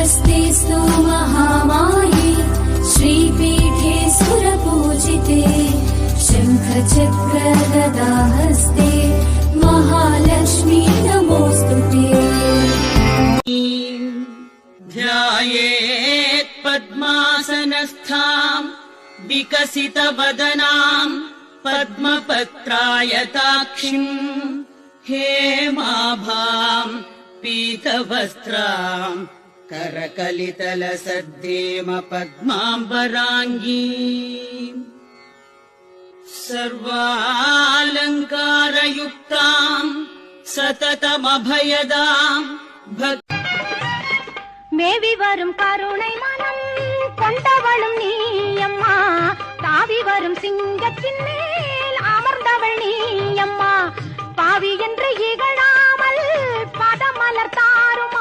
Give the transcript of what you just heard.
नमस्तेऽस्तु महामाये श्रीपीठे सुरपूजिते शङ्खचक्रगदाहस्ते महालक्ष्मी नमोऽस्तुते। ध्यायेत् पद्मासनस्थाम् विकसितवदनाम् पद्मपत्रायताक्षिम् हेमाभाम् पीतवस्त्राम् करकलितलसद्धेम पद्माम्बराङ्गी सर्वालङ्कारयुक्ताम् सततमभयदाम् மேவி வரும் கருணை மனம் கொண்டவளும் நீ அம்மா, தாவி வரும் சிங்கத்தின் மேல் அமர்ந்தவள் நீ அம்மா, பாவி என்று இகழாமல் பதமலர்த்தாரும்